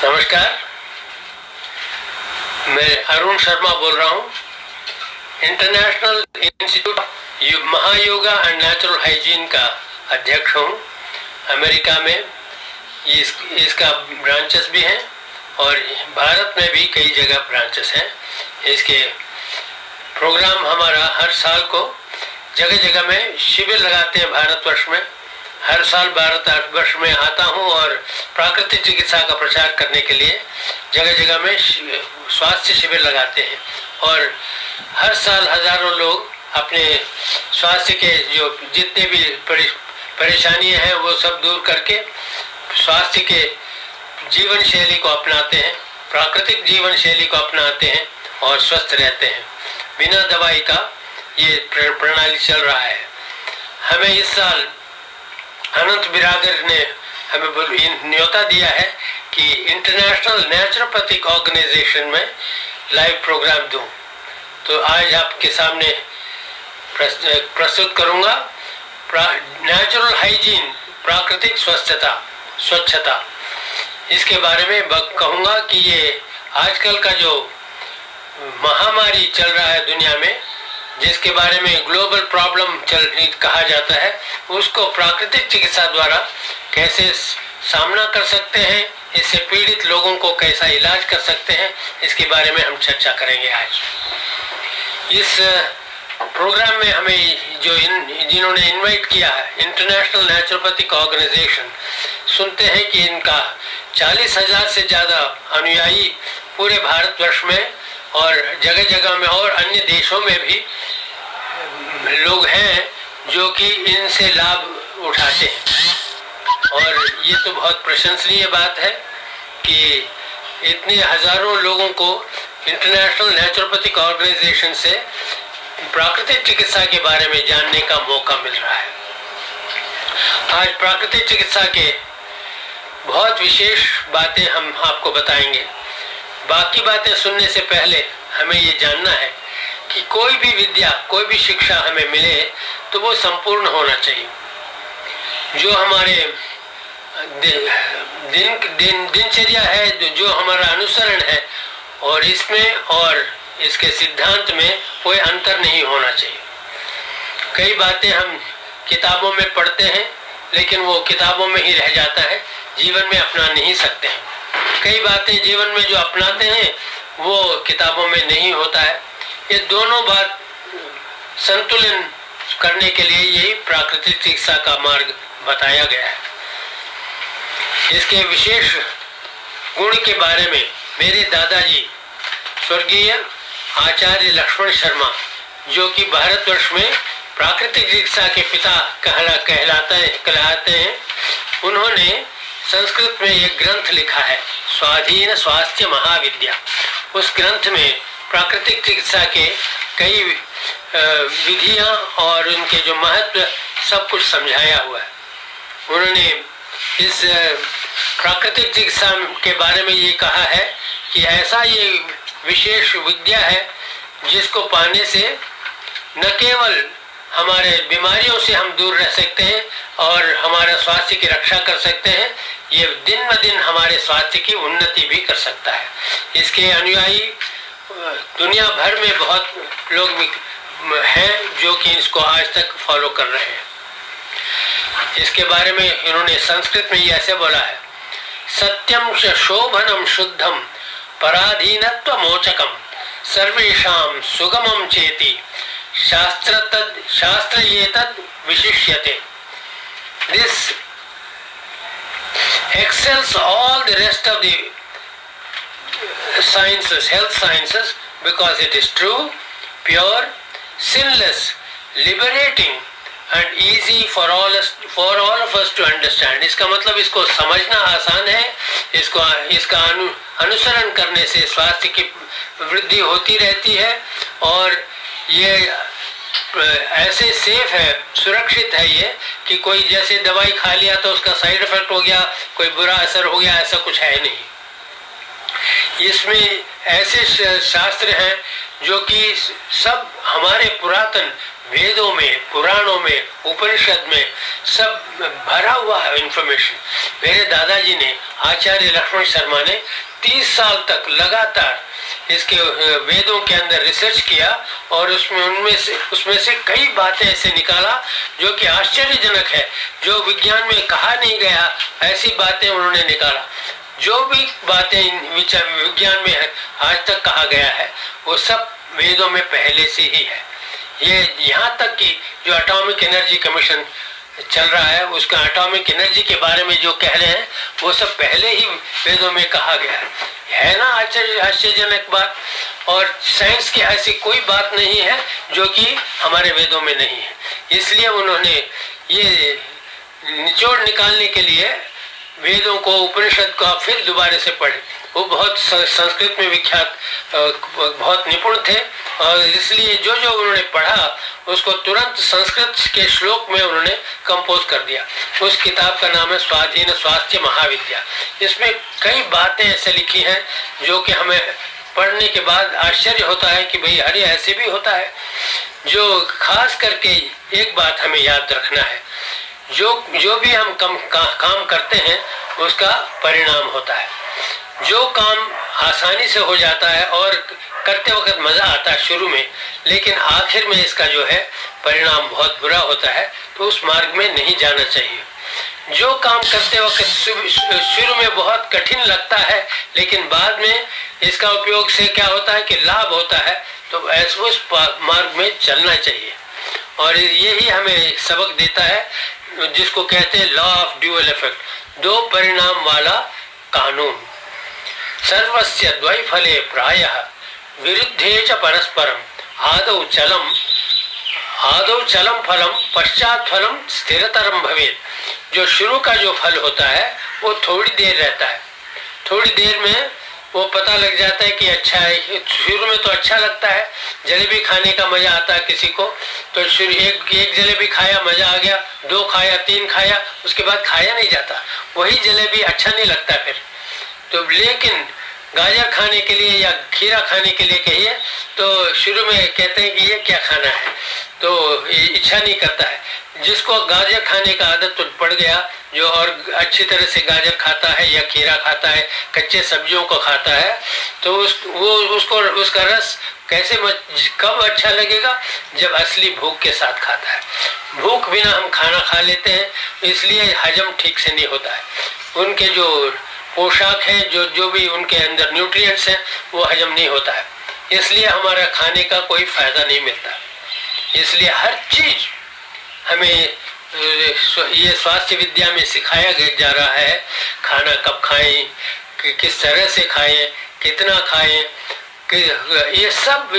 नमस्कार, मैं अरुण शर्मा बोल रहा हूँ। International institute Mahayoga and natural hygiene का अध्यक्ष हूँ अमेरिका में। इसका ब्रांचेस भी हैं और भारत में भी कई जगह ब्रांचेस हैं। इसके प्रोग्राम हमारा हर साल को जगह जगह में शिविर लगाते हैं भारतवर्ष में। हर साल भारतवर्ष में आता हूँ और प्राकृतिक चिकित्सा का प्रचार करने के लिए जगह जगह में स्वास्थ्य शिविर लगाते हैं और हर साल हजारों लोग अपने स्वास्थ्य के जो जितने भी परेशानियां हैं वो सब दूर करके स्वास्थ्य के जीवन शैली को अपनाते हैं, प्राकृतिक जीवन शैली को अपनाते हैं और स्वस्थ रहते हैं। बिना दवाई का ये प्रणाली चल रहा है। हमें इस साल अनंत बिरादर ने हमें न्योता दिया है कि इंटरनेशनल नेचुरोपैथिक ऑर्गेनाइजेशन में लाइव प्रोग्राम दूं, तो आज आपके सामने प्रस्तुत करूंगा नेचुरल हाइजीन, प्राकृतिक स्वच्छता। इसके बारे में कहूंगा कि ये आजकल का जो महामारी चल रहा है दुनिया में, जिसके बारे में ग्लोबल प्रॉब्लम कहा जाता है, उसको प्राकृतिक चिकित्सा द्वारा कैसे सामना कर सकते हैं, इससे पीड़ित लोगों को कैसा इलाज कर सकते हैं, इसके बारे में हम चर्चा करेंगे आज। इस प्रोग्राम में हमें जिन्होंने इनवाइट किया है, इंटरनेशनल नेचुरोपैथिक ऑर्गेनाइजेशन, सुनते हैं कि इनका 40,000 से ज़्यादा अनुयायी पूरे भारतवर्ष में और जगह जगह में और अन्य देशों में भी लोग हैं जो कि इनसे लाभ उठाते हैं। और ये तो बहुत प्रशंसनीय बात है कि इतने हजारों लोगों को इंटरनेशनल नेचुरोपैथिक ऑर्गेनाइजेशन से प्राकृतिक चिकित्सा के बारे में जानने का मौका मिल रहा है। आज प्राकृतिक चिकित्सा के बहुत विशेष बातें हम आपको बताएंगे। बाकी बातें सुनने से पहले हमें ये जानना है कि कोई भी विद्या, कोई भी शिक्षा हमें मिले तो वो संपूर्ण होना चाहिए। जो हमारे दिनचर्या है, जो हमारा अनुसरण है, और इसमें और इसके सिद्धांत में कोई अंतर नहीं होना चाहिए। कई बातें हम किताबों में पढ़ते हैं लेकिन वो किताबों में ही रह जाता है, जीवन में अपना नहीं सकते हैं। कई बातें जीवन में जो अपनाते हैं वो किताबों में नहीं होता है। ये दोनों बात संतुलन करने के लिए यही प्राकृतिक चिकित्सा का मार्ग बताया गया है। इसके विशेष गुण के बारे में मेरे दादाजी स्वर्गीय आचार्य लक्ष्मण शर्मा, जो कि भारतवर्ष में प्राकृतिक चिकित्सा के पिता कहलाते हैं, उन्होंने संस्कृत में एक ग्रंथ लिखा है, स्वाधीन स्वास्थ्य महाविद्या। उस ग्रंथ में प्राकृतिक चिकित्सा के कई विधियां और उनके जो महत्व सब कुछ समझाया हुआ है। उन्होंने इस प्राकृतिक चिकित्सा के बारे में ये कहा है कि ऐसा ये विशेष विद्या है जिसको पाने से न केवल हमारे बीमारियों से हम दूर रह सकते हैं और हमारा स्वास्थ्य की रक्षा कर सकते हैं, ये दिन ब दिन हमारे स्वास्थ्य की उन्नति भी कर सकता है। इसके अनुयायी दुनिया भर में बहुत लोग हैं जो कि इसको आज तक फॉलो कर रहे हैं। इसके बारे में इन्होंने संस्कृत में ये ऐसे बोला है, सत्यम च शोभनम शुद्धम पराधीनत्व मोचकम सर्वेषां सुगमम चेति शास्त्र ये तद विशिष्यते। This excels all the rest of the sciences, health sciences, because it is true, pure, sinless, liberating and easy for all of us to understand. इसका मतलब इसको समझना आसान है, इसका अनुसरण करने से स्वास्थ्य की वृद्धि होती रहती है और ये ऐसे सेफ है, सुरक्षित है ये कि कोई जैसे दवाई खा लिया तो उसका साइड इफेक्ट हो गया, कोई बुरा असर हो गया, ऐसा कुछ है नहीं। इसमें ऐसे शास्त्र हैं जो कि सब हमारे पुरातन वेदों में, पुराणों में, उपनिषद में सब भरा हुआ है इंफॉर्मेशन। मेरे दादाजी ने, आचार्य लक्ष्मण शर्मा ने 30 साल तक लगातार इसके वेदों के अंदर रिसर्च किया और उसमें से कई बातें ऐसे निकाला जो कि आश्चर्यजनक है, जो विज्ञान में कहा नहीं गया, ऐसी बातें उन्होंने निकाला। जो भी बातें विज्ञान में आज तक कहा गया है वो सब वेदों में पहले से ही है। ये यहाँ तक कि जो एटॉमिक एनर्जी कमीशन चल रहा है, उसका एटॉमिक एनर्जी के बारे में जो कह रहे हैं वो सब पहले ही वेदों में कहा गया है ना। आश्चर्यजनक बात। और साइंस की ऐसी कोई बात नहीं है जो कि हमारे वेदों में नहीं है। इसलिए उन्होंने ये निचोड़ निकालने के लिए वेदों को, उपनिषद को फिर दोबारा से पढ़े। वो बहुत संस्कृत में विख्यात, बहुत निपुण थे और इसलिए जो जो उन्होंने पढ़ा उसको तुरंत संस्कृत के श्लोक में उन्होंने कंपोज कर दिया। उस किताब का नाम है स्वाधीन स्वास्थ्य महाविद्या। इसमें कई बातें ऐसे लिखी हैं जो कि हमें पढ़ने के बाद आश्चर्य होता है कि भाई अरे ऐसे भी होता है। जो खास करके एक बात हमें याद रखना है, जो भी हम काम करते हैं उसका परिणाम होता है। जो काम आसानी से हो जाता है और करते वक्त मजा आता है शुरू में, लेकिन आखिर में इसका जो है परिणाम बहुत बुरा होता है, तो उस मार्ग में नहीं जाना चाहिए। जो काम करते वक्त शुरू में बहुत कठिन लगता है, लेकिन बाद में इसका उपयोग से क्या होता है कि लाभ होता है, तो ऐसे उस मार्ग में चलना चाहिए। और यही हमें सबक देता है जिसको कहते हैं लॉ ऑफ ड्यूअल इफेक्ट, दो परिणाम वाला कानून। सर्वस्य द्वैफले प्रायः विरुद्धे च परस्परम आदौ चलम फलम पश्चात फलम स्थिरतरम भवेत्। जो शुरू का जो फल होता है वो थोड़ी देर रहता है, थोड़ी देर में वो पता लग जाता है कि अच्छा है। शुरू में तो अच्छा लगता है, जलेबी खाने का मजा आता है किसी को, तो शुरू एक जलेबी खाया मजा आ गया, 2 खाया, 3 खाया, उसके बाद खाया नहीं जाता, वही जलेबी अच्छा नहीं लगता फिर तो। लेकिन गाजर खाने के लिए या खीरा खाने के लिए कहिए तो शुरू में कहते हैं कि ये क्या खाना है, तो इच्छा नहीं करता है। जिसको गाजर खाने का आदत तो पड़ गया, जो और अच्छी तरह से गाजर खाता है या खीरा खाता है, कच्चे सब्जियों को खाता है, तो उसको उसका रस कैसे कब अच्छा लगेगा, जब असली भूख के साथ खाता है। भूख बिना हम खाना खा लेते हैं, इसलिए हजम ठीक से नहीं होता है। उनके जो पोशाक है, जो भी उनके अंदर न्यूट्रिएंट्स हैं, वो हजम नहीं होता है, इसलिए हमारा खाने का कोई फायदा नहीं मिलता। इसलिए हर चीज हमें ये स्वास्थ्य विद्या में सिखाया जा रहा है। खाना कब खाएं, किस तरह से खाएं, कितना खाएं, ये सब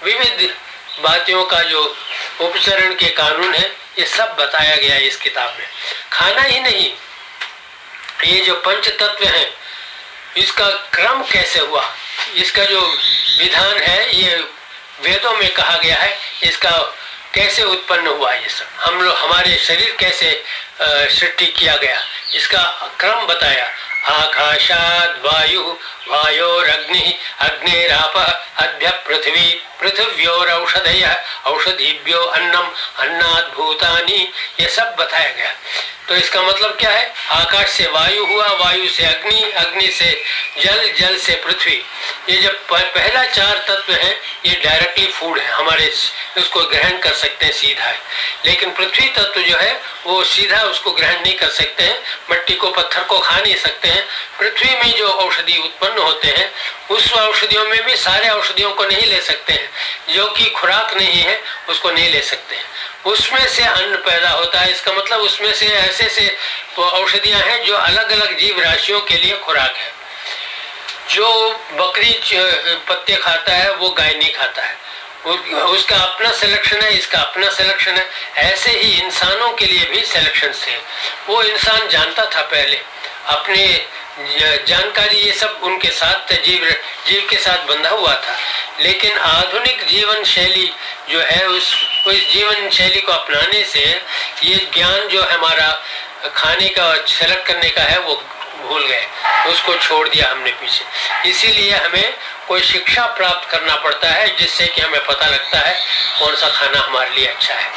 विविध बातों का जो उपचरण के कानून है, ये सब बताया गया है इस किताब में। खाना ही नहीं, ये जो पंच तत्व है इसका क्रम कैसे हुआ, इसका जो विधान है ये वेदों में कहा गया है, इसका कैसे उत्पन्न हुआ, ये सब हम लोग हमारे शरीर कैसे सृष्टि किया गया, इसका क्रम बताया। आकाशाद वायु, वायोरग्नि, अग्निराप, अद्य पृथ्वी, पृथिव्योरौषधयः, औषधिभ्यो अन्नम, अन्नात् भूतानि, ये सब बताया गया। तो इसका मतलब क्या है, आकाश से वायु हुआ, वायु से अग्नि, अग्नि से जल, जल से पृथ्वी। ये जब पहला 4 तत्व है ये डायरेक्टली फूड है, हमारे उसको ग्रहण कर सकते हैं सीधा है। लेकिन पृथ्वी तत्व जो है वो सीधा उसको ग्रहण नहीं कर सकते हैं, मट्टी को, पत्थर को खा नहीं सकते हैं। पृथ्वी में जो औषधि उत्पन्न होते हैं उस औषधियों में भी सारे औषधियों को नहीं ले सकते हैं, जो कि खुराक नहीं है उसको नहीं ले सकते हैं। उसमें से अन्न पैदा होता है, इसका मतलब उसमें से ऐसे औषधियां हैं जो अलग अलग जीव राशियों के लिए खुराक है। जो बकरी पत्ते खाता है वो गाय नहीं खाता है, उसका अपना सिलेक्शन है, इसका अपना सिलेक्शन है। ऐसे ही इंसानों के लिए भी सिलेक्शन है। वो इंसान जानता था पहले, अपने जानकारी ये सब उनके साथ जीव के साथ बंधा हुआ था। लेकिन आधुनिक जीवन शैली जो है उस जीवन शैली को अपनाने से ये ज्ञान जो हमारा खाने का सेलेक्ट करने का है वो भूल गए, उसको छोड़ दिया हमने पीछे। इसीलिए हमें कोई शिक्षा प्राप्त करना पड़ता है, जिससे कि हमें पता लगता है कौन सा खाना हमारे लिए अच्छा है।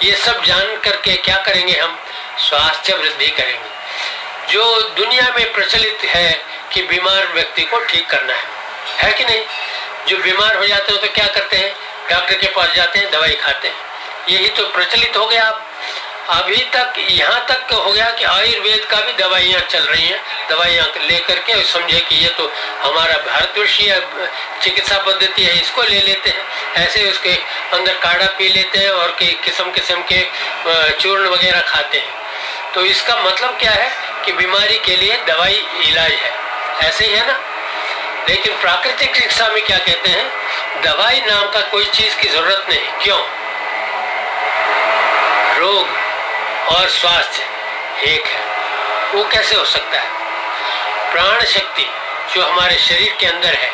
ये सब जान करके क्या करेंगे, हम स्वास्थ्य वृद्धि करेंगे। जो दुनिया में प्रचलित है कि बीमार व्यक्ति को ठीक करना है कि नहीं? जो बीमार हो जाते हैं तो क्या करते हैं, डॉक्टर के पास जाते हैं, दवाई खाते हैं। यही तो प्रचलित हो गया। अभी तक यहाँ तक हो गया कि आयुर्वेद का भी दवाइयाँ चल रही हैं। दवाइयाँ लेकर के समझे कि ये तो हमारा भारतवर्षीय चिकित्सा पद्धति है, इसको ले लेते हैं। ऐसे उसके अंदर काढ़ा पी लेते हैं और किस्म किस्म के चूर्ण वगैरह खाते हैं। तो इसका मतलब क्या है कि बीमारी के लिए दवाई इलाज है, ऐसे ही है ना। लेकिन प्राकृतिक चिकित्सा में क्या कहते हैं, दवाई नाम का कोई चीज की जरूरत नहीं। क्यों? रोग और स्वास्थ्य एक है। वो कैसे हो सकता है? प्राण शक्ति जो हमारे शरीर के अंदर है,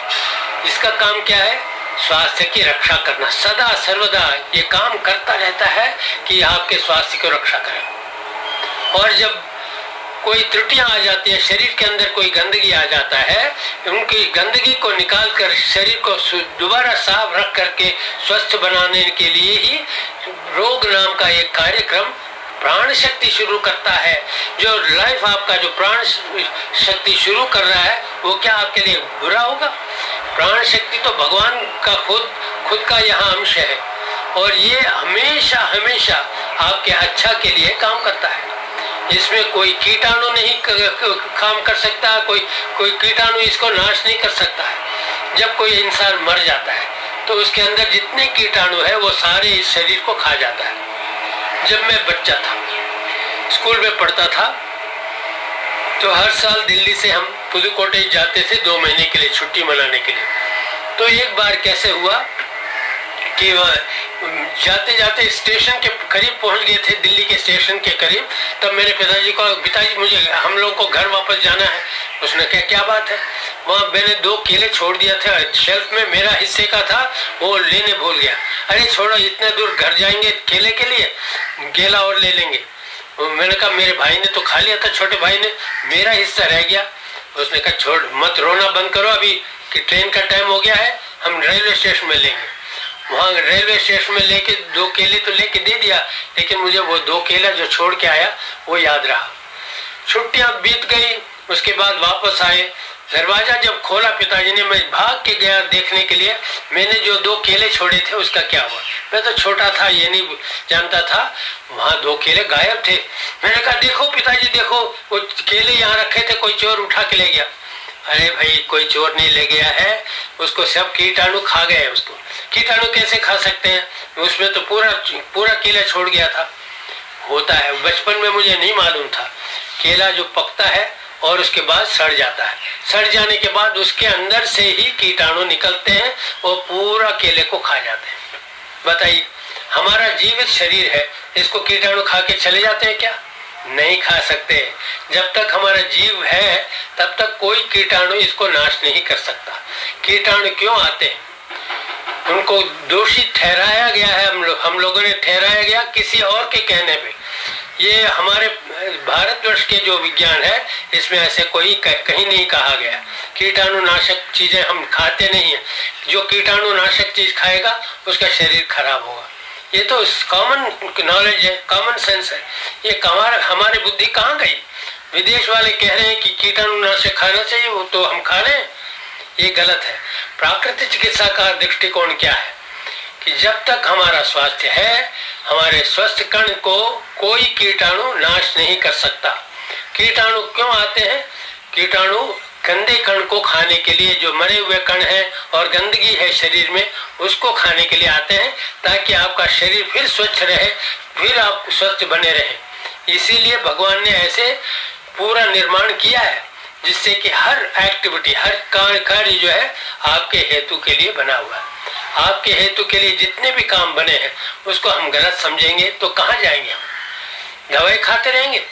इसका काम क्या है? स्वास्थ्य की रक्षा करना। सदा सर्वदा ये काम करता रहता है कि आपके स्वास्थ्य को रक्षा करें। और जब कोई त्रुटियां आ जाती है, शरीर के अंदर कोई गंदगी आ जाता है, उनकी गंदगी को निकालकर शरीर को दोबारा साफ रख करके स्वस्थ बनाने के लिए ही रोग नाम का एक कार्यक्रम प्राण शक्ति शुरू करता है। जो लाइफ आपका जो प्राण शक्ति शुरू कर रहा है, वो क्या आपके लिए बुरा होगा? प्राण शक्ति तो भगवान का खुद का यहाँ अंश है, और ये हमेशा हमेशा आपके अच्छा के लिए काम करता है। इसमें कोई कीटाणु नहीं काम कर सकता, कोई कीटाणु इसको नाश नहीं कर सकता है। जब कोई इंसान मर जाता है तो उसके अंदर जितने कीटाणु है वो सारे इस शरीर को खा जाता है। जब मैं बच्चा था, स्कूल में पढ़ता था, तो हर साल दिल्ली से हम पुदुकोटे जाते थे 2 महीने के लिए छुट्टी मनाने के लिए। तो एक बार कैसे हुआ कि जाते जाते स्टेशन के करीब पहुंच गए थे, दिल्ली के स्टेशन के करीब। तब मेरे पिताजी मुझे हम लोग को घर वापस जाना है। उसने कहा क्या बात है? वहाँ मैंने 2 केले छोड़ दिया था शेल्फ में, मेरा हिस्से का था, वो लेने भूल गया। अरे छोड़ो, इतने दूर घर जाएंगे केले के लिए, केला और ले लेंगे। मैंने कहा मेरे भाई ने तो खा लिया था, छोटे भाई ने, मेरा हिस्सा रह गया। उसने कहा छोड़, मत रोना बंद करो, अभी कि ट्रेन का टाइम हो गया है, हम रेलवे स्टेशन में लेंगे। वहाँ रेलवे स्टेशन में लेके 2 केले तो लेके दे दिया, लेकिन मुझे वो 2 केला जो छोड़ के आया वो याद रहा। छुट्टियां बीत गई, उसके बाद वापस आए, दरवाजा जब खोला पिताजी ने, मैं भाग के गया देखने के लिए मैंने जो 2 केले छोड़े थे उसका क्या हुआ। मैं तो छोटा था, ये नहीं जानता था, वहाँ 2 केले गायब थे। मैंने कहा देखो पिताजी देखो, वो केले यहाँ रखे थे, कोई चोर उठा के ले गया। अरे भाई कोई चोर नहीं ले गया है, उसको सब कीटाणु खा गए। उसको कीटाणु कैसे खा सकते हैं? उसमें तो पूरा केला छोड़ गया था। होता है, बचपन में मुझे नहीं मालूम था। केला जो पकता है और उसके बाद सड़ जाता है, सड़ जाने के बाद उसके अंदर से ही कीटाणु निकलते हैं और पूरा केले को खा जाते हैं। बताइए, हमारा जीवित शरीर है, इसको कीटाणु खा के चले जाते हैं क्या? नहीं खा सकते। जब तक हमारा जीव है तब तक कोई कीटाणु इसको नाश नहीं कर सकता। कीटाणु क्यों आते हैं? उनको दोषी ठहराया गया है, हम लोगों ने ठहराया गया किसी और के कहने पे। ये हमारे भारतवर्ष के जो विज्ञान है, इसमें ऐसे कोई कहीं नहीं कहा गया। कीटाणु नाशक चीजें हम खाते नहीं है। जो कीटाणु नाशक चीज खाएगा उसका शरीर खराब होगा। ये तो कॉमन नॉलेज है, कॉमन सेंस है। ये हमारे बुद्धि कहाँ गई? विदेश वाले कह रहे हैं कि कीटाणु नाशक खाना चाहिए, वो तो हम खा रहे हैं। ये गलत है। प्राकृतिक चिकित्सा का दृष्टिकोण क्या है कि जब तक हमारा स्वास्थ्य है, हमारे स्वस्थ कण को कोई कीटाणु नाश नहीं कर सकता। कीटाणु क्यों आते हैं? कीटाणु गंदे कण को खाने के लिए, जो मरे हुए कण हैं और गंदगी है शरीर में, उसको खाने के लिए आते हैं, ताकि आपका शरीर फिर स्वच्छ रहे, फिर आप स्वस्थ बने रहें। इसीलिए भगवान ने ऐसे पूरा निर्माण किया है, जिससे कि हर एक्टिविटी, हर कार्य जो है आपके हेतु के लिए बना हुआ है। आपके हेतु के लिए जितने भी काम बने हैं उसको हम गलत समझेंगे तो कहाँ जाएंगे हम? दवाई खाते रहेंगे।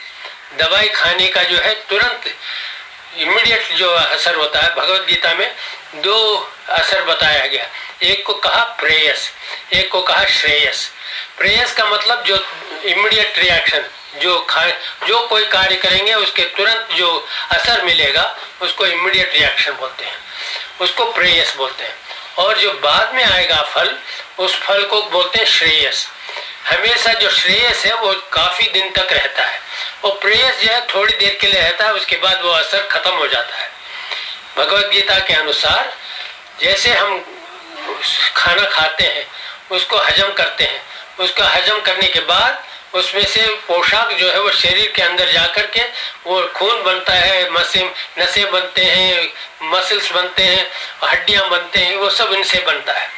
दवाई खाने का जो है तुरंत इमीडिएट जो असर होता है, भगवत गीता में 2 असर बताया गया। एक को कहा प्रेयस, एक को कहा श्रेयस। प्रेयस का मतलब जो इमीडिएट रिएक्शन, जो कोई कार्य करेंगे उसके तुरंत जो असर मिलेगा उसको इमीडिएट रिएक्शन बोलते हैं। उसको प्रेयस बोलते हैं। और जो बाद में आएगा फल, उस फल को बोलते हैं श्रेयस। हमेशा जो श्रेयस है वो काफी दिन तक रहता है, और प्रेयस जो है थोड़ी देर के लिए रहता है, उसके बाद वो असर खत्म हो जाता है। भगवत गीता के अनुसार जैसे हम खाना खाते हैं, उसको हजम करते हैं, उसका हजम करने के बाद उसमें से पोशाक जो है वो शरीर के अंदर जाकर के वो खून बनता है, नसें बनते हैं, मसल्स बनते हैं, हड्डियां बनते हैं, वो सब इनसे बनता है।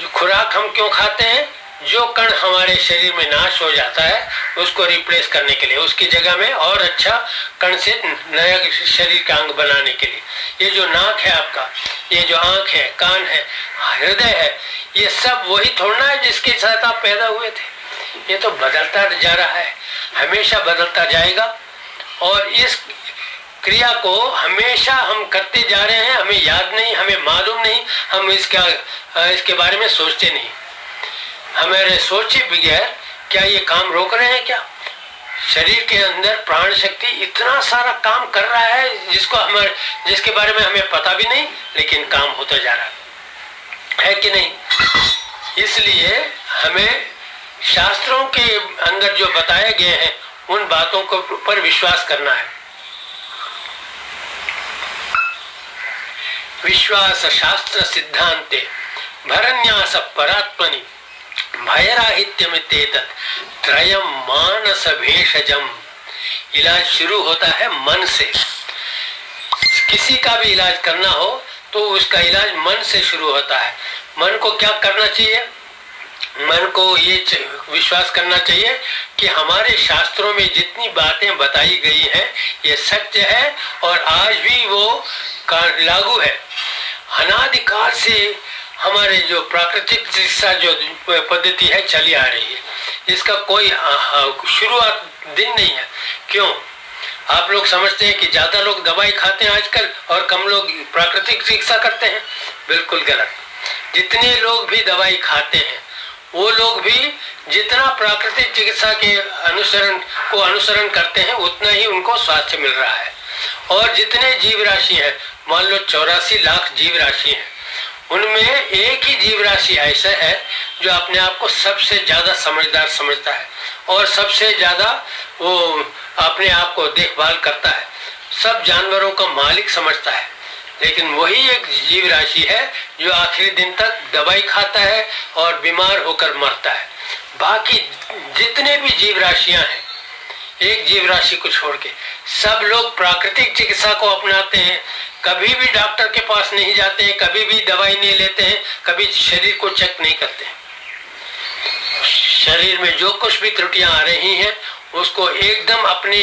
जो खुराक हम क्यों खाते हैं? जो कण हमारे शरीर में नाश हो जाता है उसको रिप्लेस करने के लिए, उसकी जगह में और अच्छा कण से नया शरीर का अंग बनाने के लिए। ये जो नाक है आपका, ये जो आंख है, कान है, हृदय है, ये सब वही थोड़ा है जिसके साथ आप पैदा हुए थे। ये तो बदलता जा रहा है, हमेशा बदलता जाएगा, और इस क्रिया को हमेशा हम करते जा रहे हैं। हमें याद नहीं, हमें मालूम नहीं, हम इसके बारे में सोचते नहीं। हमारे सोचे बगैर क्या ये काम रोक रहे हैं क्या? शरीर के अंदर प्राण शक्ति इतना सारा काम कर रहा है जिसके बारे में हमें पता भी नहीं, लेकिन काम होता जा रहा है कि नहीं? इसलिए हमें शास्त्रों के अंदर जो बताए गए हैं उन बातों को पर विश्वास करना है। विश्वास शास्त्र सिद्धांते भरन्यास परात्मनि भयराहित्यमित्येतत् त्रयं मानस भेषजम। इलाज शुरू होता है मन से। किसी का भी इलाज करना हो तो उसका इलाज मन से शुरू होता है। मन को क्या करना चाहिए? मन को ये विश्वास करना चाहिए कि हमारे शास्त्रों में जितनी बातें बताई गई हैं ये सत्य है, और आज भी वो लागू है। अनादिकाल से हमारे जो प्राकृतिक चिकित्सा जो पद्धति है चली आ रही है, इसका कोई शुरुआत दिन नहीं है। क्यों? आप लोग समझते हैं कि ज्यादा लोग दवाई खाते हैं आजकल और कम लोग प्राकृतिक चिकित्सा करते हैं। बिल्कुल गलत। जितने लोग भी दवाई खाते हैं वो लोग भी जितना प्राकृतिक चिकित्सा के अनुसरण करते हैं उतना ही उनको स्वास्थ्य मिल रहा है। और जितने जीव राशि है, मान लो 84 लाख जीव राशि है, उनमें एक ही जीव राशि ऐसा है जो अपने आप को सबसे ज्यादा समझदार समझता है और सबसे ज्यादा वो अपने आप को देखभाल करता है, सब जानवरों का मालिक समझता है। लेकिन वही एक जीव राशि है जो आखिरी दिन तक दवाई खाता है और बीमार होकर मरता है। बाकी जितने भी जीव राशियां हैं, एक जीव राशि को छोड़ के सब लोग प्राकृतिक चिकित्सा को अपनाते हैं। कभी भी डॉक्टर के पास नहीं जाते हैं, कभी भी दवाई नहीं लेते हैं, कभी शरीर को चेक नहीं करते हैं। शरीर में जो कुछ भी त्रुटियां आ रही हैं उसको एकदम अपने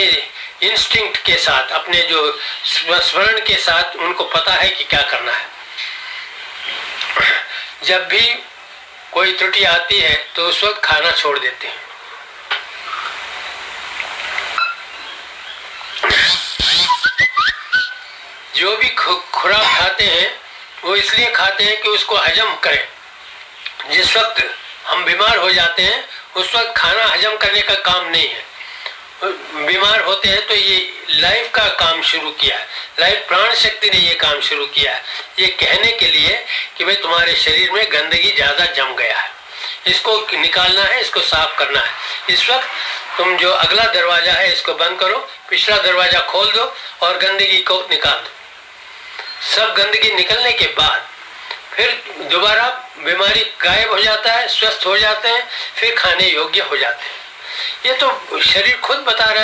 इंस्टिंक्ट के साथ, अपने जो स्मरण के साथ उनको पता है कि क्या करना है। जब भी कोई त्रुटि आती है तो उस वक्त खाना छोड़ देते हैं। जो भी खुराक खाते हैं वो इसलिए खाते हैं कि उसको हजम करें। जिस वक्त हम बीमार हो जाते हैं उस वक्त खाना हजम करने का काम नहीं है। बीमार होते हैं तो ये लाइफ का काम शुरू किया है, लाइफ प्राण शक्ति ने ये काम शुरू किया है, ये कहने के लिए कि भाई तुम्हारे शरीर में गंदगी ज्यादा जम गया है, इसको निकालना है, इसको साफ करना है। इस वक्त तुम जो अगला दरवाजा है इसको बंद करो, पिछला दरवाजा खोल दो और गंदगी को निकाल दो। सब गंदगी निकलने के बाद फिर दोबारा बीमारी गायब हो जाता है, स्वस्थ हो जाते हैं, फिर खाने योग्य हो जाते हैं। ये तो शरीर खुद बता रहा है।